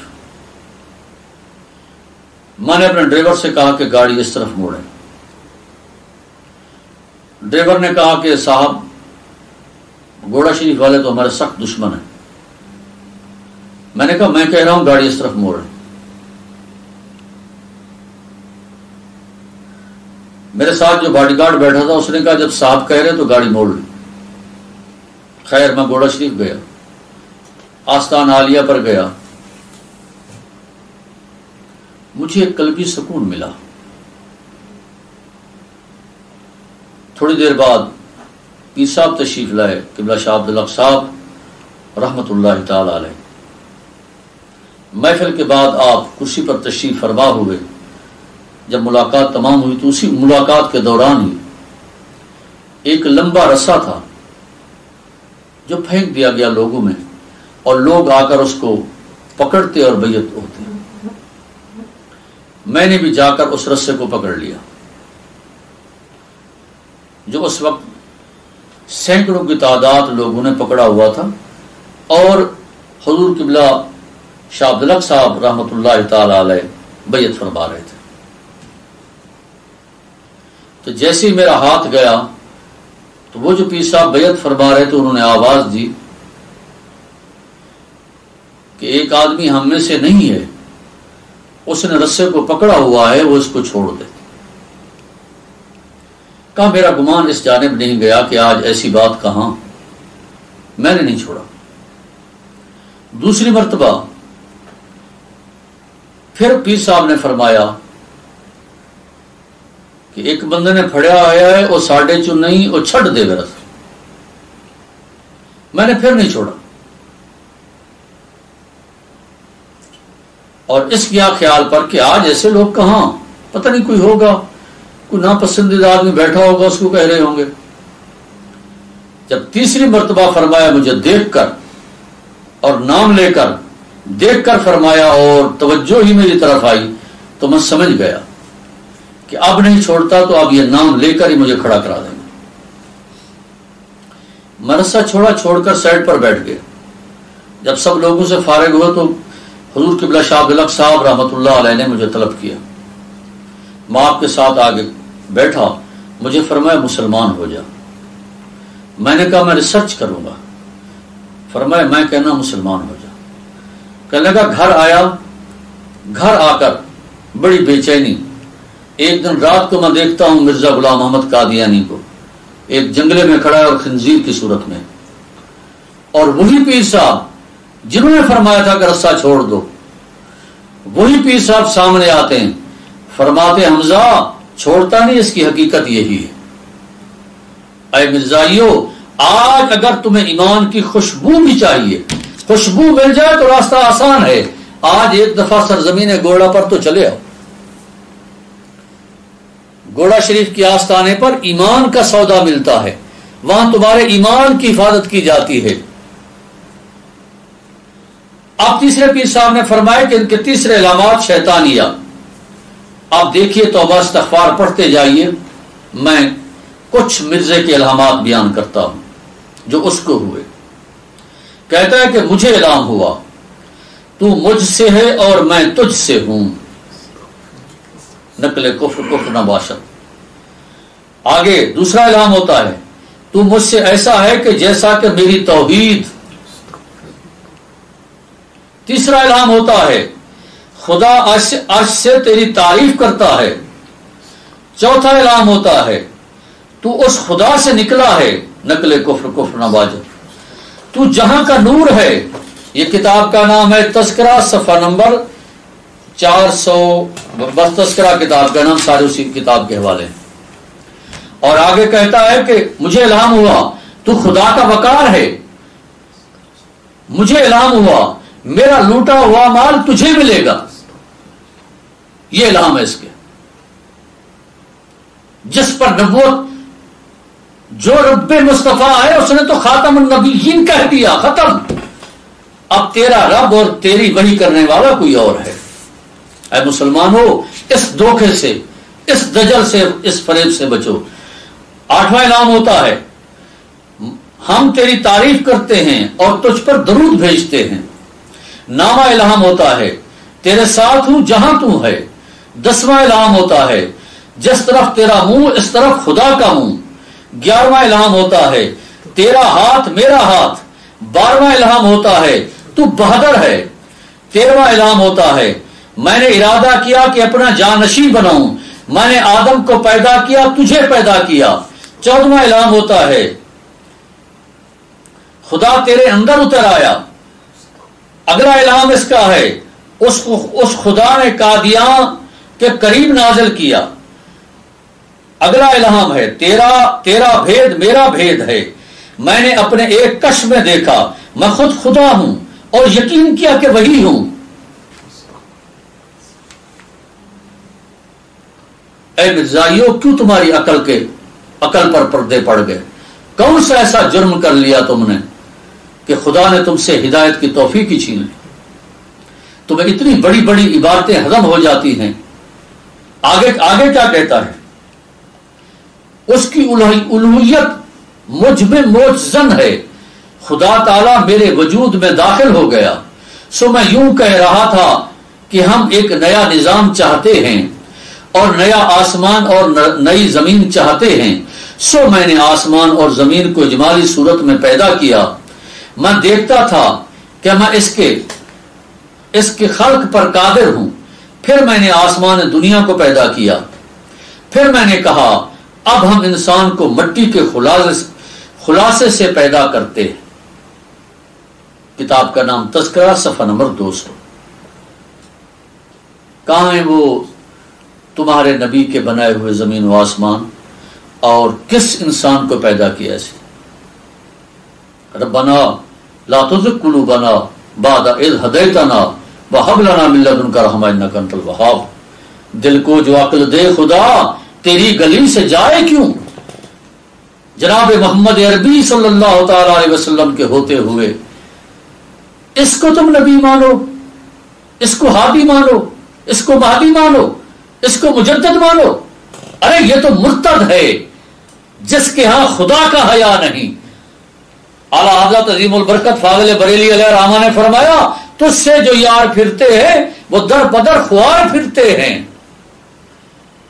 میں نے اپنے ڈرائیور سے کہا کہ گاڑی اس طرف موڑے. ڈرائیور نے کہا کہ صاحب گولڑا شریف والے تو ہمارے سخت دشمن ہیں. میں نے کہا میں کہہ رہا ہوں گاڑی اس طرف موڑے. میرے ساتھ جو باڈی گارڈ بیٹھا تھا اس نے کہا جب صاحب کہہ رہے تو گاڑی موڑ لی. خیر میں گولڑا شریف گیا، آستان عالیہ پر گیا. مجھے ایک قلبی سکون ملا. تھوڑی دیر بعد پیر صاحب تشریف لائے، قبلہ شاہ عبدالحق صاحب رحمۃ اللہ تعالی علیہ. محفل کے بعد آپ کرسی پر تشریف فرما ہوئے. جب ملاقات تمام ہوئی تو اسی ملاقات کے دوران ہی ایک لمبا رسا تھا جو پھینک دیا گیا لوگوں میں، اور لوگ آ کر اس کو پکڑتے اور بیعت ہوتے. میں نے بھی جا کر اس رسے کو پکڑ لیا جو اس وقت سینکڑوں کی تعداد لوگوں نے پکڑا ہوا تھا، اور حضور قبلہ شاہ عبدالحق صاحب رحمۃ اللہ تعالی علیہ بیعت فرما رہے تھے. تو جیسے ہی میرا ہاتھ گیا تو وہ جو پیر صاحب بیعت فرما رہے تھے انہوں نے آواز دی کہ ایک آدمی ہم میں سے نہیں ہے، اس نے رسے کو پکڑا ہوا ہے، وہ اس کو چھوڑ دے. کہا میرا گمان اس جانب نہیں گیا کہ آج ایسی بات کہاں، میں نے نہیں چھوڑا. دوسری مرتبہ پھر پیر صاحب نے فرمایا کہ ایک بندے نے پھڑیا آیا ہے وہ ساڑھے چو نہیں وہ چھڑ دے گا. میں نے پھر نہیں چھوڑا. اور اس کیا خیال پر کہ آج ایسے لوگ کہاں، پتہ نہیں کوئی ہوگا، کوئی ناپسندیدہ آدمی بیٹھا ہوگا اس کو کہہ رہے ہوں گے۔ جب تیسری مرتبہ فرمایا مجھے دیکھ کر اور نام لے کر، دیکھ کر فرمایا اور توجہ ہی میری طرف آئی، تو میں سمجھ گیا کہ اب نہیں چھوڑتا، تو اب یہ نام لے کر ہی مجھے کھڑا کرا دیں گے۔ مرثا چھوڑا، چھوڑ کر سائڈ پر بیٹھ گئے۔ جب سب لوگوں سے فارغ ہوئے تو حضور قبلہ شاہ عبدالحق صاحب رحمۃ اللہ علیہ نے مجھے طلب کیا، میں آپ کے ساتھ آگے بیٹھا، مجھے فرمایا مسلمان ہو جا۔ میں نے کہا میں ریسرچ کروں گا۔ فرمایا میں کہنا مسلمان ہو جا۔ کہنے لگا گھر آیا، گھر آ کر بڑی بے چینی، ایک دن رات کو میں دیکھتا ہوں مرزا غلام محمد قادیانی کو ایک جنگلے میں کھڑا ہے اور خنزیر کی صورت میں، اور وہی پیر صاحب جنہوں نے فرمایا تھا کہ رسہ چھوڑ دو، وہی پیر صاحب سامنے آتے ہیں، فرماتے حمزہ چھوڑتا نہیں، اس کی حقیقت یہی ہے۔ اے مرزائیو، آج اگر تمہیں ایمان کی خوشبو بھی چاہیے، خوشبو مل جائے تو راستہ آسان ہے، آج ایک دفعہ سرزمین گوڑا پر تو چلے آؤ۔ گوڑا شریف کے آستانے پر ایمان کا سودا ملتا ہے، وہاں تمہارے ایمان کی حفاظت کی جاتی ہے۔ اب تیسرے پیر صاحب نے فرمایا کہ ان کے تیسرے علامات شیطانیہ۔ آپ دیکھیے توبہ استغفار پڑھتے جائیے، میں کچھ مرزے کے الہامات بیان کرتا ہوں جو اس کو ہوئے۔ کہتا ہے کہ مجھے الہام ہوا تو مجھ سے ہے اور میں تجھ سے ہوں، نقل کفر کفر نہ باشد۔ آگے دوسرا الہام ہوتا ہے تو مجھ سے ایسا ہے کہ جیسا کہ میری توحید۔ تیسرا الہام ہوتا ہے خدا عرش سے تیری تعریف کرتا ہے۔ چوتھا الہام ہوتا ہے تو اس خدا سے نکلا ہے، نقل کفر کفر نہ باجد۔ تو جہاں کا نور ہے، یہ کتاب کا نام ہے تذکرہ، صفحہ نمبر 400، بس تذکرہ کتاب کا نام، سارے اسی کتاب کے حوالے ہیں۔ اور آگے کہتا ہے کہ مجھے الہام ہوا تو خدا کا وقار ہے، مجھے الہام ہوا میرا لوٹا ہوا مال تجھے ملے گا، یہ الہام ہے اس کے۔ جس پر نبوت، جو رب مصطفیٰ ہے اس نے تو خاتم النبیین کہہ دیا، ختم۔ اب تیرا رب اور تیری وحی کرنے والا کوئی اور ہے۔ اے مسلمانوں، اس دھوکے سے، اس دجل سے، اس فریب سے بچو۔ آٹھواں الہام ہوتا ہے ہم تیری تعریف کرتے ہیں اور تجھ پر درود بھیجتے ہیں۔ نامہ الہام ہوتا ہے تیرے ساتھ ہوں جہاں تو ہے۔ دسواں الہام ہوتا ہے جس طرف تیرا منہ اس طرف خدا کا منہ۔ گیارہواں الہام ہوتا ہے تیرا ہاتھ میرا ہاتھ۔ بارہواں الہام ہوتا ہے تو بہادر ہے۔ تیرہواں الہام ہوتا ہے میں نے ارادہ کیا کہ اپنا جانشین بناؤں، میں نے آدم کو پیدا کیا، تجھے پیدا کیا۔ چودہواں الہام ہوتا ہے خدا تیرے اندر اتر آیا۔ اگلا الہام اس کا ہے اس خدا نے قادیان کے قریب نازل کیا۔ اگلا الہام ہے تیرا بھید میرا بھید ہے، میں نے اپنے ایک کش میں دیکھا، میں خود خدا ہوں اور یقین کیا کہ وہی ہوں۔ اے مرزائیو، کیوں تمہاری عقل پر پردے پڑ گئے؟ کون سا ایسا جرم کر لیا تم نے کہ خدا نے تم سے ہدایت کی توفیق ہی چھین لی؟ تمہیں اتنی بڑی بڑی عبارتیں ہضم ہو جاتی ہیں۔ آگے کیا کہتا ہے؟ اس کی الوہیت مجھ میں موجزن ہے، خدا تعالیٰ میرے وجود میں داخل ہو گیا۔ سو میں یوں کہہ رہا تھا کہ ہم ایک نیا نظام چاہتے ہیں اور نیا آسمان اور نئی زمین چاہتے ہیں۔ سو میں نے آسمان اور زمین کو اجمالی صورت میں پیدا کیا۔ میں دیکھتا تھا کہ میں اس کے خلق پر قادر ہوں۔ پھر میں نے آسمان دنیا کو پیدا کیا۔ پھر میں نے کہا اب ہم انسان کو مٹی کے خلاصے سے پیدا کرتے ہیں۔ کتاب کا نام تذکرہ، صفحہ نمبر 200۔ کہاں ہیں وہ تمہارے نبی کے بنائے ہوئے زمین و آسمان، اور کس انسان کو پیدا کیا ایسے؟ ربنا لا تزغ قلوبنا بعد اذ ہدیتنا وَهَبْ لَنَا مِن لَّدُنْكَ رَحْمَةً إِنَّكَ أَنتَ الْوَهَّابُ. دل کو جو عقل دے خدا تیری گلی سے جائے کیوں. جناب محمد عربی صلی اللہ تعالی علیہ وسلم کے ہوتے ہوئے اس کو تم نبی مانو، اس کو ہادی مانو، اس کو مہدی مانو، اس کو مجدد مانو. ارے یہ تو مرتد ہے جس کے ہاں خدا کا حیا نہیں. اعلیٰ حضرت عظیم البرکت فاضل بریلی علیہ الرحمہ نے فرمایا تجھ سے جو یار پھرتے ہیں وہ در بدر خوار پھرتے ہیں.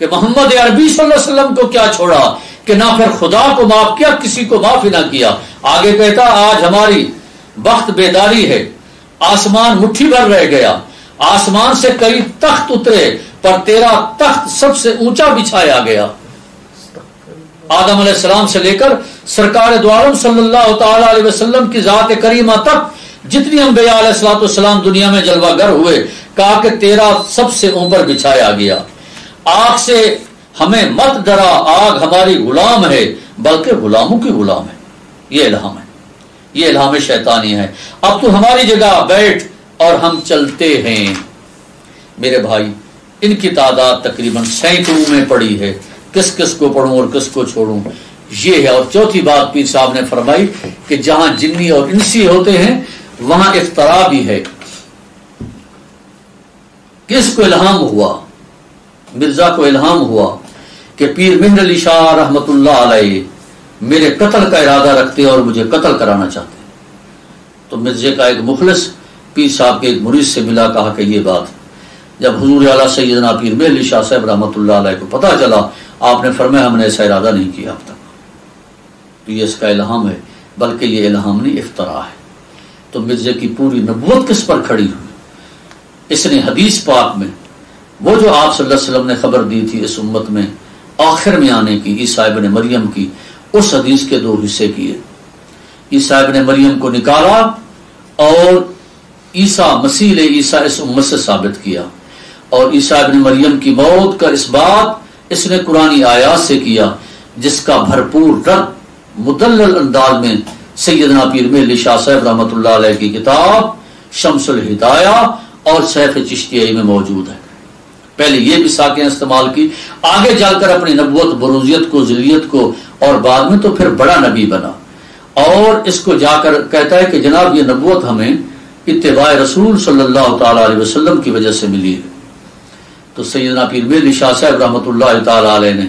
کہ محمد عربی صلی اللہ علیہ وسلم کو کیا چھوڑا کہ نہ پھر خدا کو معاف کیا، کسی کو معاف ہی نہ کیا. آگے کہتا آج ہماری وقت بیداری ہے، آسمان مٹھی بھر رہ گیا، آسمان سے کئی تخت اترے پر تیرا تخت سب سے اونچا بچھایا گیا. آدم علیہ السلام سے لے کر سرکار دو عالم صلی اللہ تعالی علیہ وسلم کی ذات کریمہ تک جتنی انبیاء علیہ الصلوۃ والسلام دنیا میں جلوہ گر ہوئے، کہا کہ تیرا سب سے اوپر بچھایا گیا. آگ سے ہمیں مت ڈرا، آگ ہماری غلام ہے بلکہ غلاموں کی غلام ہے. یہ الہام ہے، یہ الہام شیطانی ہے. اب تو ہماری جگہ بیٹھ اور ہم چلتے ہیں. میرے بھائی ان کی تعداد تقریباً سینکڑوں میں پڑی ہے. کس کس کو پڑھوں اور کس کو چھوڑوں یہ ہے. اور چوتھی بات پیر صاحب نے فرمائی کہ جہاں جنی اور انسی ہوتے ہیں وہاں افترا بھی ہے. کس کو الہام ہوا؟ مرزا کو الہام ہوا کہ پیر مہر علی شاہ رحمت اللہ علیہ میرے قتل کا ارادہ رکھتے اور مجھے قتل کرانا چاہتے. تو مرزے کا ایک مخلص پیر صاحب کے ایک مرید سے ملا، کہا کہ یہ بات. جب حضور اعلیٰ سیدنا پیر مہر علی شاہ صاحب رحمت اللہ علیہ کو پتہ چلا، آپ نے فرمایا ہم نے ایسا ارادہ نہیں کیا اب تک. تو یہ اس کا الہام ہے، بلکہ یہ الہام نہیں افطرا ہے. تو مرزے کی پوری نبوت کس پر کھڑی ہوئی؟ اس نے حدیث پاک میں وہ جو آپ صلی اللہ علیہ وسلم نے خبر دی تھی اس امت میں آخر میں آنے کی، عیسیٰ ابن مریم کی، اس حدیث کے دو حصے کیے. عیسیٰ ابن مریم کو نکالا اور عیسیٰ مسیح عیسیٰ اس امت سے ثابت کیا. اور عیسیٰ ابن مریم کی موت کا اس بات اس نے قرآنی آیات سے کیا، جس کا بھرپور رد مدلل انداز میں سیدنا پیر مہر علی شاہ صاحب رحمۃ اللہ علیہ کی کتاب شمس الہدایہ اور سیف چشتیہ میں موجود ہے. پہلے یہ بھی ساکیں استعمال کی، آگے جا کر اپنی نبوت بروزیت کو ذریت کو، اور بعد میں تو پھر بڑا نبی بنا. اور اس کو جا کر کہتا ہے کہ جناب یہ نبوت ہمیں اتباع رسول صلی اللہ تعالی علیہ وسلم کی وجہ سے ملی ہے. تو سیدنا پیر مہر علی شاہ صاحب رحمۃ اللہ تعالی علیہ نے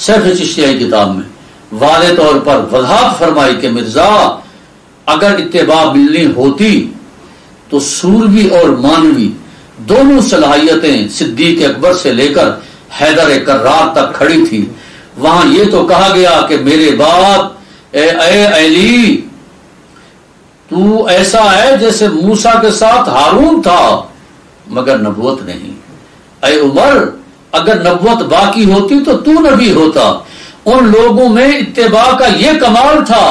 سیف چشتیہ کتاب میں واضح طور پر وضاحت فرمائی کہ مرزا اگر اتباع ملنی ہوتی تو سوروی اور مانوی دونوں صلاحیتیں صدیق اکبر سے لے کر حیدر کرار تک کھڑی تھی. وہاں یہ تو کہا گیا کہ میرے بعد اے علی تو ایسا ہے جیسے موسیٰ کے ساتھ ہارون تھا، مگر نبوت نہیں. اے عمر اگر نبوت باقی ہوتی تو تو نبی ہوتا. ان لوگوں میں اتباع کا یہ کمال تھا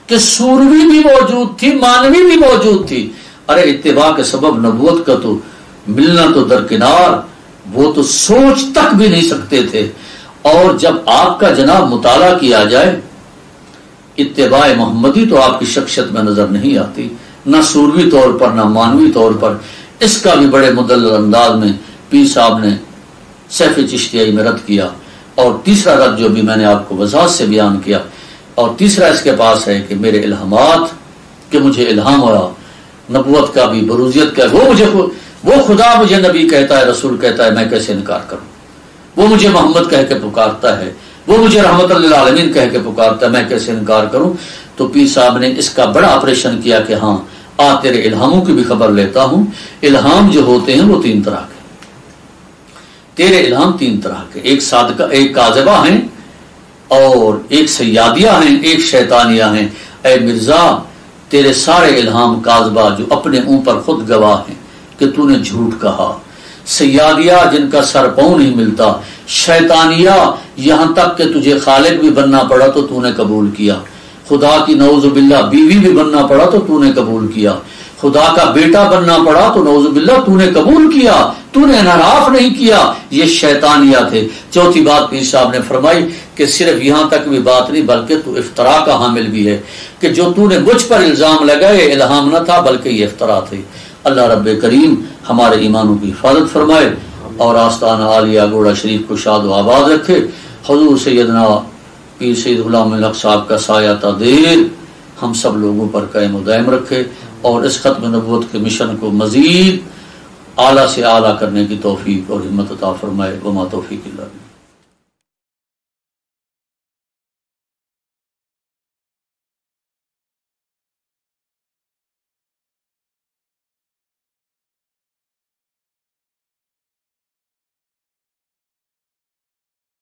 کہ سوروی بھی موجود تھی، مانوی بھی موجود تھی. ارے اتباع کے سبب نبوت کا تو ملنا تو درکنار، وہ تو سوچ تک بھی نہیں سکتے تھے. اور جب آپ کا جناب مطالعہ کیا جائے اتباع محمدی تو آپ کی شخصیت میں نظر نہیں آتی، نہ سوروی طور پر نہ مانوی طور پر. اس کا بھی بڑے مدلل انداز میں پیر صاحب نے سیف چشتیہ میں رد کیا. اور تیسرا رد جو بھی میں نے آپ کو وضاحت سے بیان کیا، اور تیسرا اس کے پاس ہے کہ میرے الہامات کہ مجھے الہام ہوا نبوت کا بھی بروزیت کا، وہ خدا مجھے نبی کہتا ہے، رسول کہتا ہے، میں کیسے انکار کروں؟ وہ مجھے محمد کہہ کے پکارتا ہے، وہ مجھے رحمت للعالمین کہہ کے پکارتا ہے، میں کیسے انکار کروں؟ تو پیر صاحب نے اس کا بڑا آپریشن کیا کہ ہاں تیرے الہاموں کی بھی خبر لیتا ہوں. الہام جو ہوتے ہیں وہ تین طرح کے، تیرے الہام تین طرح کے، ایک صادقہ، ایک کاذبہ ہیں، اور ایک سیادیہ ہیں، ایک شیطانیہ ہیں. اے مرزا تیرے سارے الہام کاذبہ جو اپنے اوپر خود گواہ ہیں کہ تو نے جھوٹ کہا، سیادیہ جن کا سر پاؤں نہیں ملتا، شیطانیہ یہاں تک کہ تجھے خالق بھی بننا پڑا تو تو نے قبول کیا، خدا کی نعوذ باللہ بیوی بھی بننا پڑا تو تو نے قبول کیا، خدا کا بیٹا بننا پڑا تو نعوذ باللہ تو نے قبول کیا، تو نے انحراف نہیں کیا. یہ شیطانیہ تھے. چوتھی بات پیر صاحب نے فرمائی کہ صرف یہاں تک بھی بات نہیں بلکہ تو افطرا کا حامل بھی ہے، کہ جو تو نے مجھ پر الزام لگائے الہام نہ تھا بلکہ یہ افطرا تھی. اللہ رب کریم ہمارے ایمانوں کی حفاظت فرمائے اور آستانہ عالیہ گوڑا شریف کو شاد و آباد رکھے. حضور سیدنا پیر سید غلام الحق صاحب کا سایہ تا دیر ہم سب لوگوں پر قائم و دائم رکھے اور اس ختم نبوت کے مشن کو مزید اعلیٰ سے اعلیٰ کرنے کی توفیق اور ہمت عطا فرمائے. وما توفیق الا باللہ.